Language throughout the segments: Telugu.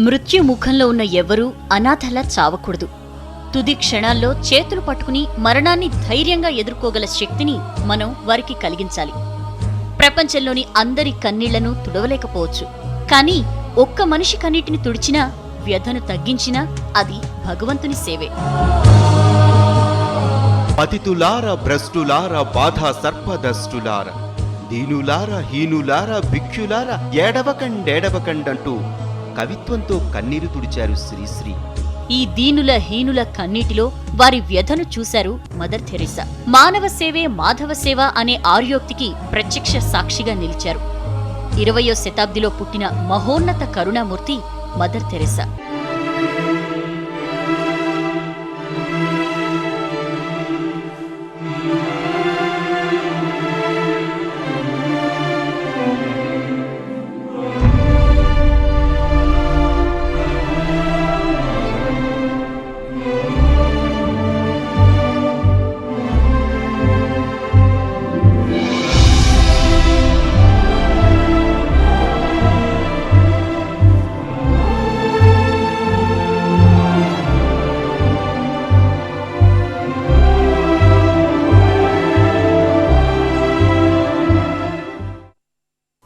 మృత్యు ముఖంలో ఉన్న ఎవ్వరూ అనాథలా చావకూడదు. తుది క్షణాల్లో చేతులు పట్టుకుని మరణాన్ని ధైర్యంగా ఎదుర్కోగల శక్తిని మనం వారికి కలిగించాలి. ప్రపంచంలోని అందరి కన్నీళ్లను తుడవలేకపోవచ్చు, కానీ ఒక్క మనిషి కన్నీటిని తుడిచినా, వ్యధను తగ్గించినా అది భగవంతుని సేవే. పతితులార భ్రష్టులార బాధా సర్పదష్టులార, దీనులార హీనులార భిక్షులార ఏడవకండేడవకండంటూ కవిత్వంతో కన్నీరు తుడిచారు శ్రీశ్రీ. ఈ దీనుల హీనుల కన్నీటిలో వారి వ్యధను చూశారు మదర్ థెరెసా. మానవ సేవే మాధవ సేవ అనే ఆర్యోక్తికి ప్రత్యక్ష సాక్షిగా నిలిచారు. 20వ శతాబ్దిలో పుట్టిన మహోన్నత కరుణామూర్తి మదర్ థెరెసా.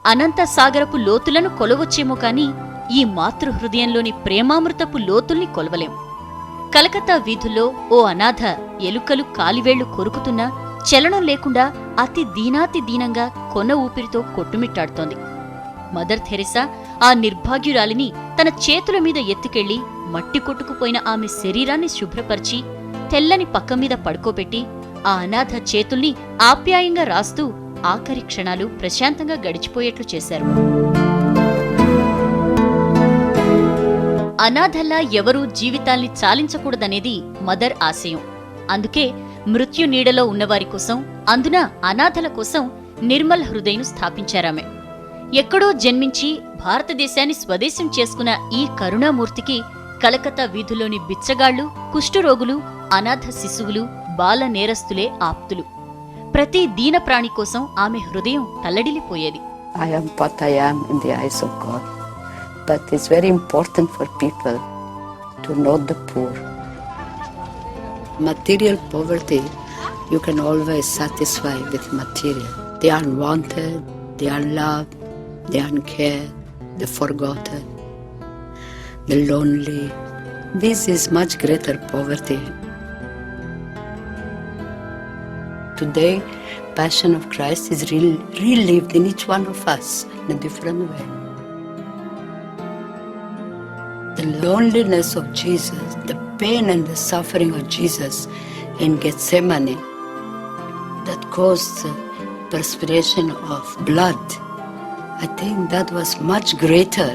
అనంత సాగరపు లోతులను కొలవచ్చేమో కాని ఈ మాతృహృదయంలోని ప్రేమామృతపు లోతుల్ని కొలవలేం. కలకత్తా వీధుల్లో ఓ అనాథ ఎలుకలు కాలివేళ్లు కొరుకుతున్నా చలనం లేకుండా అతి దీనాతి దీనంగా కొన ఊపిరితో కొట్టుమిట్టాడుతోంది. మదర్ థెరెసా ఆ నిర్భాగ్యురాలిని తన చేతుల మీద ఎత్తుకెళ్లి మట్టి కొట్టుకుపోయిన ఆమె శరీరాన్ని శుభ్రపరిచి తెల్లని పక్కమీద పడుకోబెట్టి ఆ అనాథ చేతుల్ని ఆప్యాయంగా రాస్తూ ఆఖరి క్షణాలు ప్రశాంతంగా గడిచిపోయేట్లు చేశారు. అనాథల్లా ఎవరూ జీవితాల్ని చాలించకూడదనేది మదర్ ఆశయం. అందుకే మృత్యు నీడలో ఉన్నవారి కోసం, అందున అనాథల కోసం నిర్మల్ హృదయను స్థాపించారామె. ఎక్కడో జన్మించి భారతదేశాన్ని స్వదేశం చేసుకున్న ఈ కరుణామూర్తికి కలకత్తా వీధుల్లోని బిచ్చగాళ్లు, కుష్ఠరోగులు, అనాథ శిశువులు, బాల నేరస్తులే ఆప్తులు. ప్రతి దీన ప్రాణి కోసం ఆమె హృదయం తల్లడిల్లిపోయేది. I am what I am in the eyes of God. But it's very important for people to know the poor. Material poverty, you can always satisfy with material. They are unwanted, they are loved, they are uncared, they're forgotten, they're lonely. This is much greater poverty. Today, Passion of Christ is relived in each one of us in a different way. The loneliness of Jesus, the pain and the suffering of Jesus in Gethsemane that caused perspiration of blood, I think that was much greater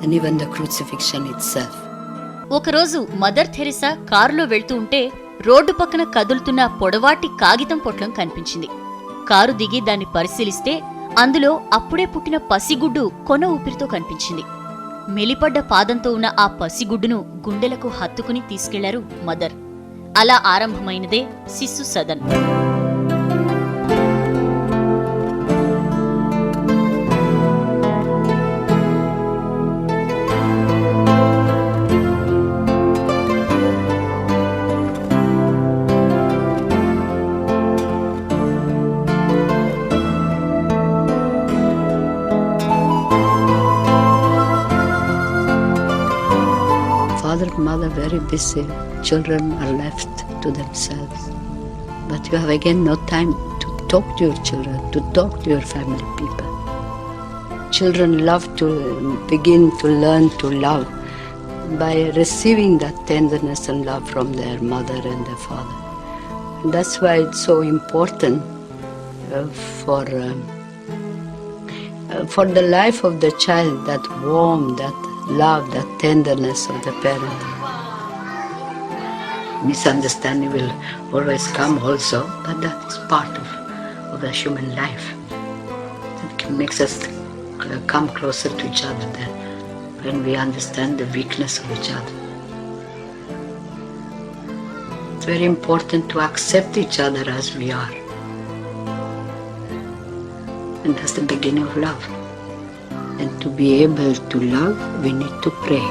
than even the crucifixion itself. ఒకరోజు మదర్ థెరెసా కారులో వెళ్తూ ఉంటే రోడ్డు పక్కన కదులుతున్న పొడవాటి కాగితం పొట్లం కనిపించింది. కారు దిగి దాన్ని పరిశీలిస్తే అందులో అప్పుడే పుట్టిన పసిగుడ్డు కొన ఊపిరితో కనిపించింది. మెలిపడ్డ పాదంతో ఉన్న ఆ పసిగుడ్డును గుండెలకు హత్తుకుని తీసుకెళ్లారు మదర్. అలా ఆరంభమైనదే శిశు Sadan. Father and mother very busy, children are left to themselves. But you have again no time to talk to your children, to talk to your family people. Children love to begin to learn to love by receiving that tenderness and love from their mother and their father. And that's why it's so important for the life of the child, that warmth, that love, that tenderness of the parent. Misunderstanding will always come also, but that is part of the human life. It makes us come closer to each other then, when we understand the weakness of each other. It's very important to accept each other as we are. And that's the beginning of love. And to be able to love, we need to pray.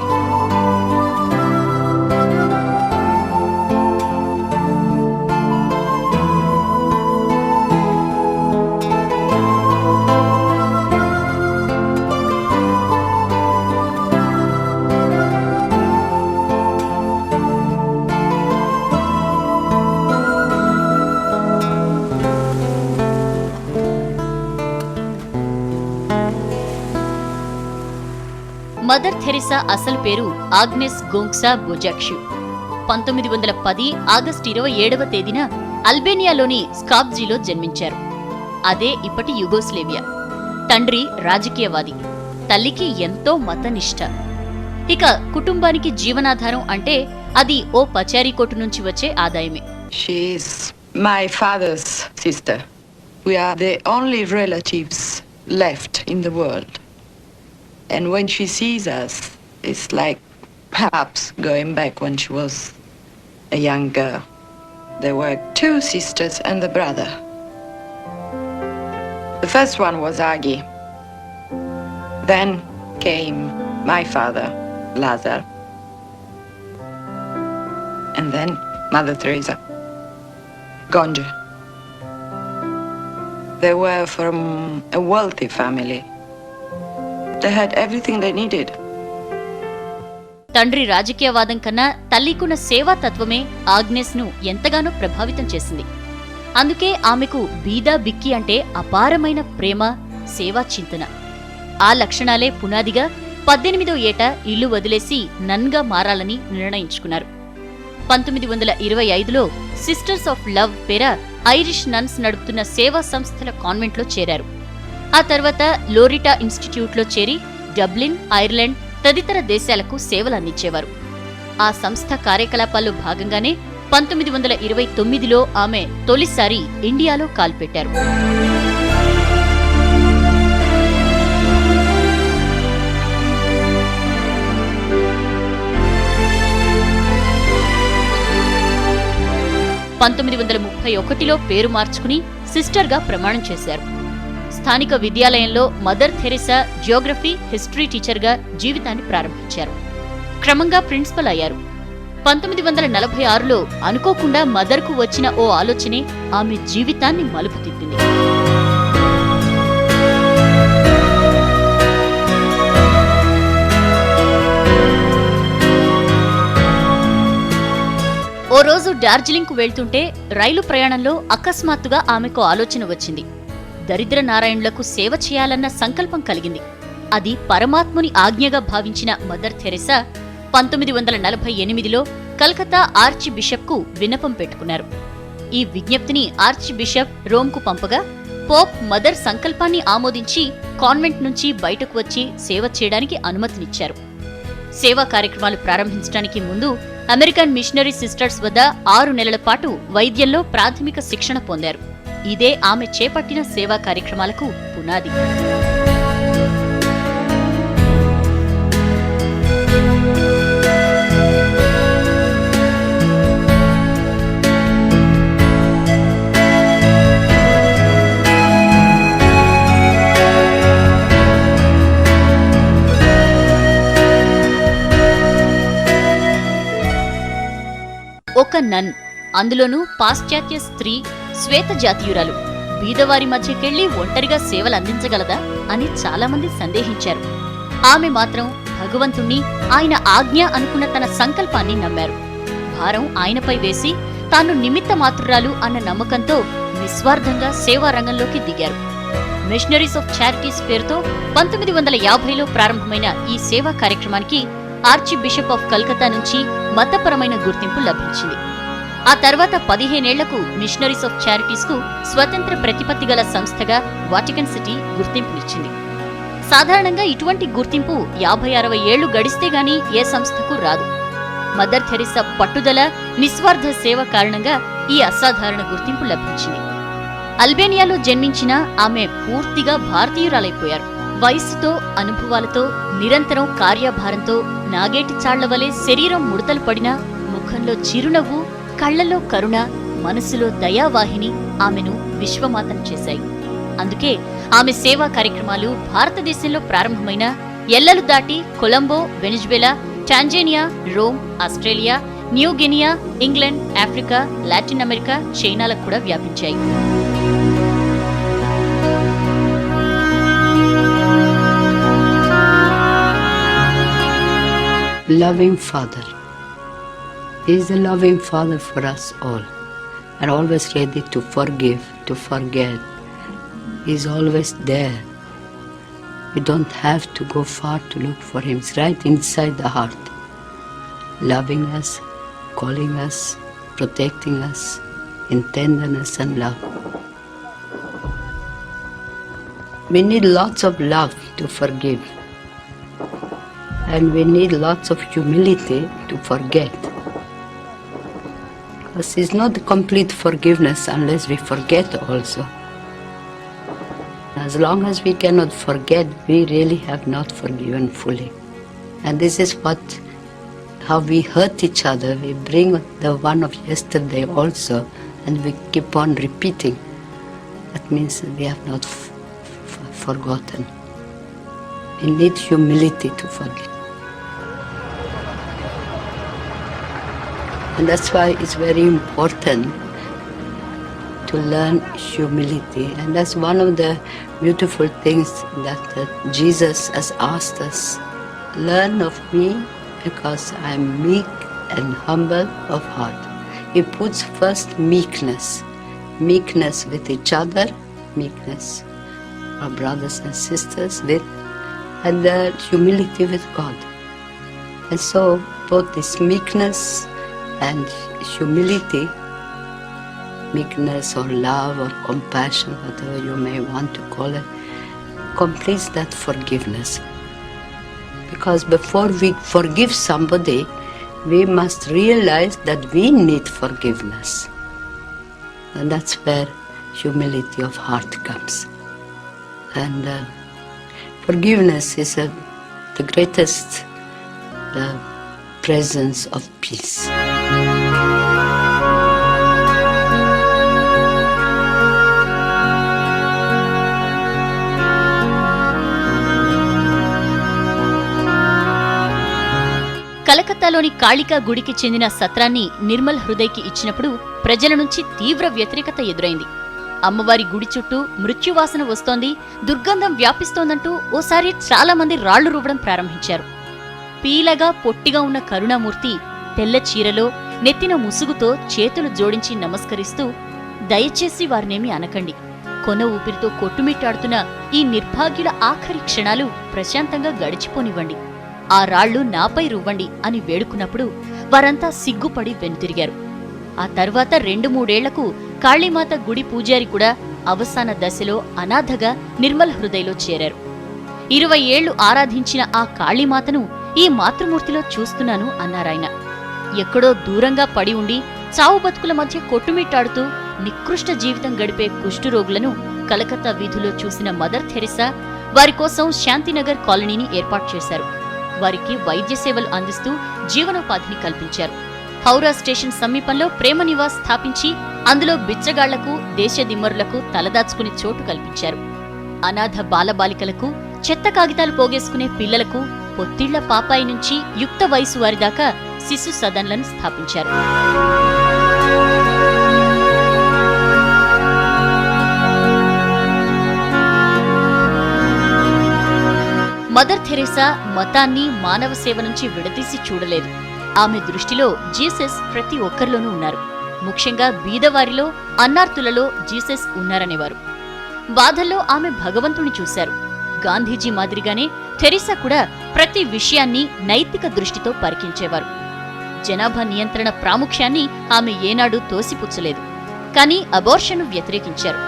Mother Teresa అసలు పేరు ఆగ్నెస్ గోంగ్సా బోజాక్షు. 1910 ఆగస్టు 27వ తేదీన అల్బేనియాలోని స్కాప్జీలో జన్మించారు. అదే ఇప్పటి యుగోస్లేవియా. తండ్రి రాజకీయవాది, తల్లికి ఎంతో మతనిష్ట. ఇక కుటుంబానికి జీవనాధారం అంటే అది ఓ పచారీ కొట్టు నుంచి వచ్చే ఆదాయమే. She is my father's sister. We are the only relatives left in the world. And when she sees us, it's like perhaps going back when she was a young girl. There were 2 sisters and a brother. The first one was Agi. Then came my father, Lazar. And then Mother Teresa, Gonja. They were from a wealthy family. They had everything they needed. తండ్రి రాజకీయవాదం కన్నా తల్లికున్న సేవా తత్వమే ఆగ్నెస్ ను ఎంతగానో ప్రభావితం చేసింది. అందుకే ఆమెకు బీదా బిక్కి అంటే అపారమైన ప్రేమ, సేవా చింతన. ఆ లక్షణాలే పునాదిగా 18వ ఏట ఇల్లు వదిలేసి నన్గా మారాలని నిర్ణయించుకున్నారు. 1925లో సిస్టర్స్ ఆఫ్ లవ్ పేర ఐరిష్ నన్స్ నడుపుతున్న సేవా సంస్థల కాన్వెంట్లో చేరారు. ఆ తర్వాత లోరిటా ఇన్స్టిట్యూట్లో చేరి డబ్లిన్, ఐర్లాండ్ తదితర దేశాలకు సేవలందించేవారు. ఆ సంస్థ కార్యకలాపాల్లో భాగంగానే 1929లో ఆమె తొలిసారి ఇండియాలో కాల్పెట్టారు. లో పేరు మార్చుకుని సిస్టర్గా ప్రమాణం చేశారు. స్థానిక విద్యాలయంలో మదర్ థెరిసా జియోగ్రఫీ, హిస్టరీ టీచర్గా జీవితాన్ని ప్రారంభించారు. క్రమంగా ప్రిన్సిపల్ అయ్యారు. 1946లో అనుకోకుండా మదర్కు వచ్చిన ఓ ఆలోచనే ఆమె జీవితాన్ని మలుపు తిప్పింది. ఓ రోజు డార్జిలింగ్కు వెళ్తుంటే రైలు ప్రయాణంలో అకస్మాత్తుగా ఆమెకు ఆలోచన వచ్చింది. దరిద్ర నారాయణులకు సేవ చేయాలన్న సంకల్పం కలిగింది. అది పరమాత్ముని ఆజ్ఞగా భావించిన మదర్ థెరిసా 1948లో కలకత్తా ఆర్చి బిషప్కు విన్నపం పెట్టుకున్నారు. ఈ విజ్ఞప్తిని ఆర్చి బిషప్ రోమ్కు పంపగా పోప్ మదర్ సంకల్పాన్ని ఆమోదించి కాన్వెంట్ నుంచి బయటకు వచ్చి సేవ చేయడానికి అనుమతినిచ్చారు. సేవా కార్యక్రమాలు ప్రారంభించడానికి ముందు అమెరికన్ మిషనరీ సిస్టర్స్ వద్ద 6 నెలల పాటు వైద్యంలో ప్రాథమిక శిక్షణ పొందారు. ఇదే ఆమె చేపట్టిన సేవా కార్యక్రమాలకు పునాది. ఒక నన్, అందులోనూ పాశ్చాత్య స్త్రీ, శ్వేత జాతీయురాలు, బీదవారి మధ్యకెళ్లి ఒంటరిగా సేవలందించగలదా అని చాలామంది సందేహించారు. ఆమె మాత్రం భగవంతుణ్ణి, ఆయన ఆజ్ఞ అనుకున్న తన సంకల్పాన్ని నమ్మారు. భారం ఆయనపై వేసి తాను నిమిత్త మాత్రురాలు అన్న నమ్మకంతో నిస్వార్థంగా సేవా రంగంలోకి దిగారు. మిషనరీస్ ఆఫ్ చారిటీస్ పేరుతో 1950లో ప్రారంభమైన ఈ సేవా కార్యక్రమానికి ఆర్చి బిషప్ ఆఫ్ కల్కత్తా నుంచి మతపరమైన గుర్తింపు లభించింది. ఆ తర్వాత 15 ఏళ్లకు మిషనరీస్ ఆఫ్ చారిటీస్ కు స్వతంత్ర ప్రతిపత్తి గల సంస్థగా వాటికన్ సిటీ గుర్తింపునిచ్చింది. సాధారణంగా ఇటువంటి గుర్తింపు 50-60 ఏళ్లు గడిస్తే గానీ ఏ సంస్థకు రాదు. మదర్ థెరిసా పట్టుదల, నిస్వార్థ సేవ కారణంగా ఈ అసాధారణ గుర్తింపు లభించింది. అల్బేనియాలో జన్మించిన ఆమె పూర్తిగా భారతీయురాలైపోయారు. వయస్సుతో, అనుభవాలతో, నిరంతరం కార్యభారంతో నాగేటి చాళ్లవలే శరీరం ముడతలు పడినా ముఖంలో చిరునవ్వు, కళ్లలో కరుణ, మనసులో దయావాహిని ఆమెను విశ్వమాతను చేశాయి. అందుకే ఆమె సేవా కార్యక్రమాలు భారతదేశంలో ప్రారంభమైన ఎల్లలు దాటి Colombo, Venezuela, Tanzania, Rome, Australia, New Guinea, England, Africa, Latin America, చైనాలకు కూడా వ్యాపించాయి. Loving Father. He is a loving Father for us all, and always ready to forgive, to forget. He is always there. We don't have to go far to look for Him. It's right inside the heart, loving us, calling us, protecting us in tenderness and love. We need lots of love to forgive. And we need lots of humility to forget. Because it's not complete forgiveness unless we forget also. As long as we cannot forget, we really have not forgiven fully. And this is how we hurt each other. We bring the one of yesterday also, and we keep on repeating. That means we have not forgotten. We need humility to forgive. And that's why it's very important to learn humility. And that's one of the beautiful things that Jesus has asked us. Learn of me because I am meek and humble of heart. He puts first meekness. Meekness with each other, meekness our brothers and sisters with, and the humility with God. And so both this meekness and humility, meekness or love or compassion, whatever you may want to call it, completes that forgiveness. Because before we forgive somebody, we must realize that we need forgiveness. And that's where humility of heart comes. And forgiveness is the greatest presence of peace. కలకత్తాలోని Kalika గుడికి చెందిన సత్రాన్ని నిర్మల్ హృదయ్కి ఇచ్చినప్పుడు ప్రజల నుంచి తీవ్ర వ్యతిరేకత ఎదురైంది. అమ్మవారి గుడి చుట్టూ మృత్యువాసన వస్తోంది, దుర్గంధం వ్యాపిస్తోందంటూ ఓసారి చాలా మంది రాళ్లు రువ్వడం ప్రారంభించారు. పీలగా పొట్టిగా ఉన్న కరుణామూర్తి తెల్ల చీరలో నెత్తిన ముసుగుతో చేతులు జోడించి నమస్కరిస్తూ, దయచేసి వారినేమి అనకండి, కొన ఊపిరితో కొట్టుమిట్టాడుతున్న ఈ నిర్భాగ్యుల ఆఖరి క్షణాలు ప్రశాంతంగా గడిచిపోనివ్వండి, ఆ రాళ్లు నాపై రువ్వండి అని వేడుకున్నప్పుడు వారంతా సిగ్గుపడి వెనుతిరిగారు. ఆ తర్వాత 2-3 ఏళ్లకు కాళీమాత గుడి పూజారి కూడా అవసాన దశలో అనాథగా నిర్మల్ హృదయ్లో చేరారు. 20 ఏళ్లు ఆరాధించిన ఆ కాళీమాతను ఈ మాతృమూర్తిలో చూస్తున్నాను అన్నారాయన. ఎక్కడో దూరంగా పడి ఉండి చావు బతుకుల మధ్య కొట్టుమిట్టాడుతూ నికృష్ట జీవితం గడిపే కుష్ఠరోగులను కలకత్తా వీధుల్లో చూసిన మదర్ థెరెసా వారి కోసం శాంతినగర్ కాలనీని ఏర్పాటు చేశారు. వారికి వైద్య సేవలు అందిస్తూ జీవనోపాధిని కల్పించారు. హౌరా స్టేషన్ సమీపంలో ప్రేమ నివాస్ స్థాపించి అందులో బిచ్చగాళ్లకు, దేశదిమ్మరులకు తలదాచుకునే చోటు కల్పించారు. అనాథ బాలబాలికలకు, చెత్త కాగితాలు పోగేసుకునే పిల్లలకు, పొత్తిళ్ల పాపాయి నుంచి యుక్త వయసు వారిదాకా శిశు సదన్లను స్థాపించారు. మదర్ థెరెసా మతాన్ని, మానవ సేవ నుంచి విడదీసి చూడలేదు. ఆమె దృష్టిలో జీసస్ ప్రతి ఒక్కరిలోనూ ఉన్నారు. ముఖ్యంగా బీదవారిలో, అన్నార్తులలో జీసస్ ఉన్నారనేవారు. బాధల్లో ఆమె భగవంతుని చూశారు. గాంధీజీ మాదిరిగానే థెరెసా కూడా ప్రతి విషయాన్ని నైతిక దృష్టితో పరికించేవారు. జనాభా నియంత్రణ ప్రాముఖ్యాన్ని ఆమె ఏనాడూ తోసిపుచ్చలేదు. కానీ అబార్షన్ను వ్యతిరేకించారు.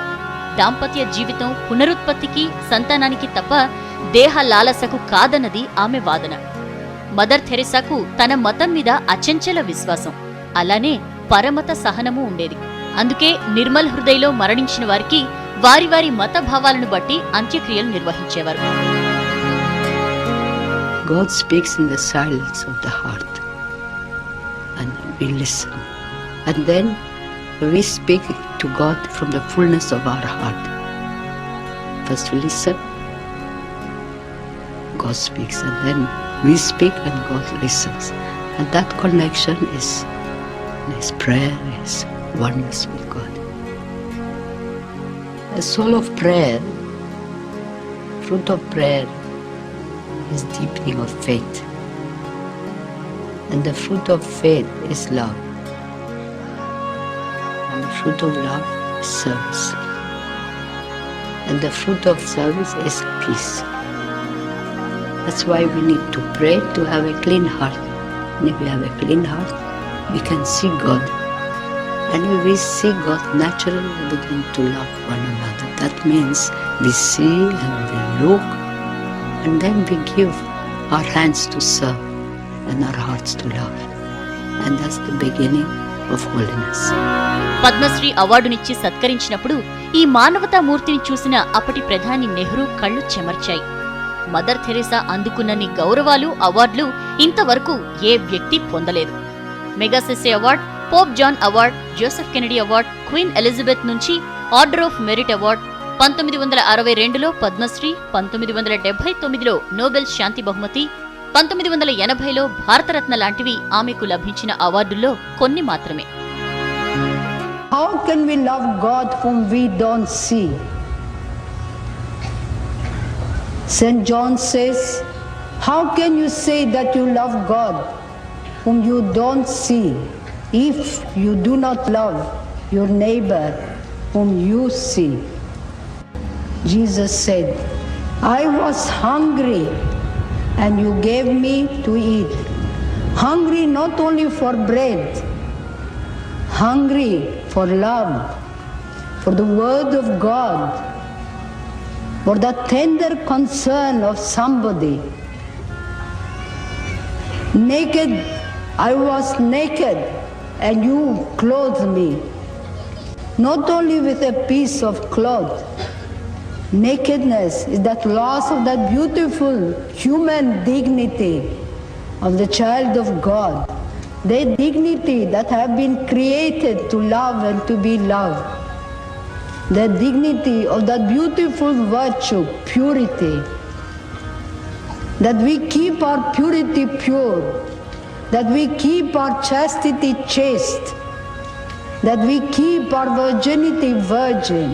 దాంపత్య జీవితం పునరుత్పత్తికి, సంతానానికి తప్ప దేహ లాలసకు కాదన్నది ఆమె వాదన. మదర్ థెరెసాకు తన మతం మీద అచంచల విశ్వాసం, అలానే పరమత సహనము ఉండేది. అందుకే నిర్మల్ హృదయ్లో మరణించిన వారికి వారి వారి మత భావాలను బట్టి అంత్యక్రియలు నిర్వహించేవారు. God speaks in the silence of the heart, and we listen. And then we speak to God from the fullness of our heart. us to listen. God speaks, and then we speak and God listens. And that connection is prayer, is oneness with God. The soul of prayer, fruit of prayer, is deepening of faith. And the fruit of faith is love. And the fruit of love is service. And the fruit of service is peace. That's why we need to pray to have a clean heart. And if we have a clean heart, we can see God. And if we see God, naturally we begin to love one another. That means we see and we look, and then we give our hands to serve and our hearts to love. And that's the beginning of holiness. Padmashri అవార్డునిచ్చి సత్కరించినప్పుడు ఈ మానవతా మూర్తిని చూసిన అప్పటి ప్రధాని నెహ్రూ కళ్ళు చెమర్చాయి. మదర్ థెరెసా అందుకున్నన్ని గౌరవాలు, అవార్డులు ఇంతవరకు ఏ వ్యక్తి పొందలేదు. Magsaysay award, Pope John award, Joseph Kennedy award, Queen Elizabeth నుంచి ఆర్డర్ ఆఫ్ మెరిట్ అవార్డ్, 1962లో పద్మశ్రీ, 1979లో నోబెల్ శాంతి బహుమతి, 1980లో భారతరత్న లాంటివి ఆమెకు లభించిన అవార్డుల్లో కొన్ని మాత్రమే. How can we love God whom we don't see? St. John says, how can you say that you love God whom you don't see if you do not love your neighbor whom you see? Jesus said, I was hungry and you gave me to eat. Hungry not only for bread, hungry for love, for the word of God, for the tender concern of somebody. Naked, I was naked and you clothed me. Not only with a piece of cloth. Nakedness is that loss of that beautiful human dignity of the child of God. The dignity that have been created to love and to be loved. The dignity of that beautiful virtue, purity. That we keep our purity pure. That we keep our chastity chaste. That we keep our virginity virgin.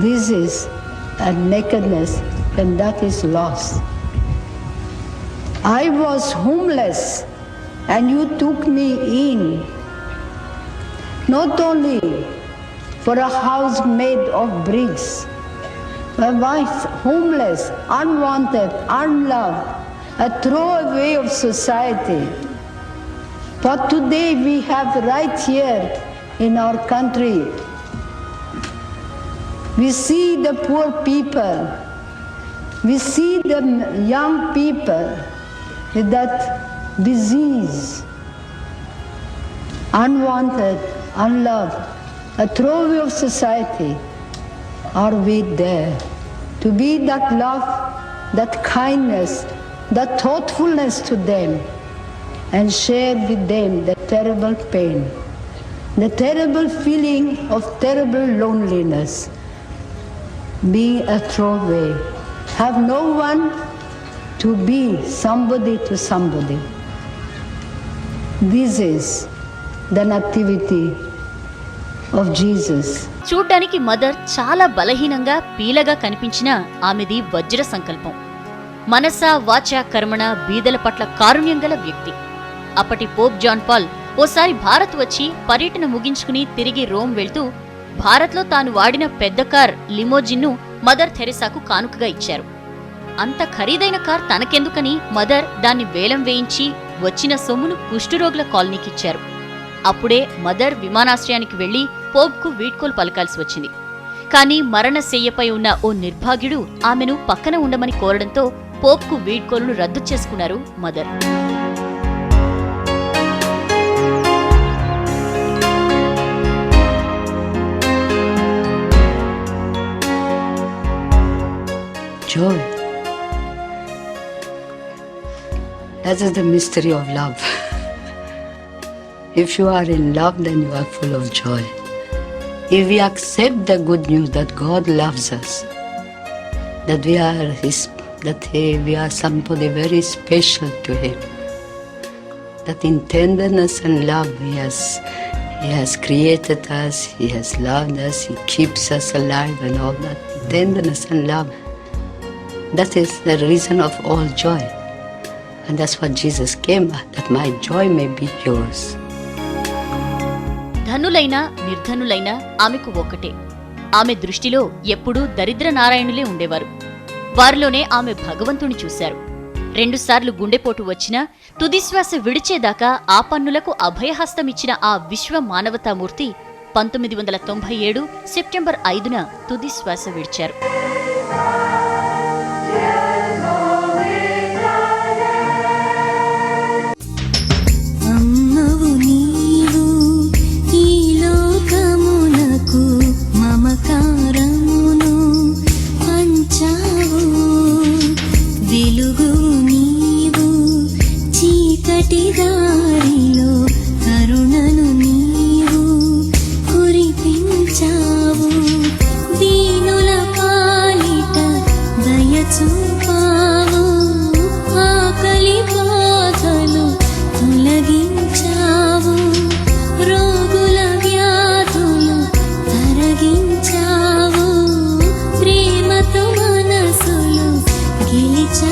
This is a nakedness when that is lost. I was homeless and you took me in. Not only for a house made of bricks, but I was homeless, unwanted, unloved, a throwaway of society. But today we have right here in our country, we see the poor people, we see the young people with that disease, unwanted, unloved, a throwaway of society. Are we there to be that love, that kindness, that thoughtfulness to them and share with them the terrible pain, the terrible feeling of terrible loneliness, being a throwaway, have no one to be somebody to somebody. This is the nativity of Jesus. చూడ్డానికి మదర్ చాలా బలహీనంగా పీలగా కనిపించినా ఆమెది వజ్ర సంకల్పం. మనస వాచ కర్మణ బీదల పట్ల కారుణ్యం గల వ్యక్తి. అప్పటి పోప్ జాన్ పాల్ ఓసారి భారత్ వచ్చి పర్యటన ముగించుకుని తిరిగి రోమ్ వెళ్తూ భారత్లో తాను వాడిన పెద్ద కార్ లిమోజిన్ను మదర్ థెరెసాకు కానుకగా ఇచ్చారు. అంత ఖరీదైన కార్ తనకెందుకని మదర్ దాన్ని వేలం వేయించి వచ్చిన సొమ్మును కుష్ఠరోగుల కాలనీకిచ్చారు. అప్పుడే మదర్ విమానాశ్రయానికి వెళ్లి పోప్కు వీడ్కోలు పలకాల్సి వచ్చింది. కానీ మరణశయ్యపై ఉన్న ఓ నిర్భాగ్యుడు ఆమెను పక్కన ఉండమని కోరడంతో పోప్కు వీడ్కోలును రద్దు చేసుకున్నారు mother. Joy. That is the mystery of love. If you are in love, then you are full of joy. if we accept the good news that God loves us, that we are His, we are somebody very special to Him, that in tenderness and love He has created us, He has loved us, He keeps us alive and all that. Tenderness and love, that is the reason of all joy. And that's what Jesus came at, that my joy may be yours. ధనులైనా నిర్ధనులైనా ఆమెకు ఒకటే. ఆమె దృష్టిలో ఎప్పుడూ దరిద్ర నారాయణులే ఉండేవారు. వారిలోనే ఆమె భగవంతుని చూశారు. 2 సార్లు గుండెపోటు వచ్చినా తుదిశ్వాస విడిచేదాకా ఆ పన్నులకు అభయహస్తమిచ్చిన ఆ విశ్వ మానవతామూర్తి 1997 సెప్టెంబర్ 5న తుదిశ్వాస విడిచారు. ప్రేమతో మనసులు గెలిచా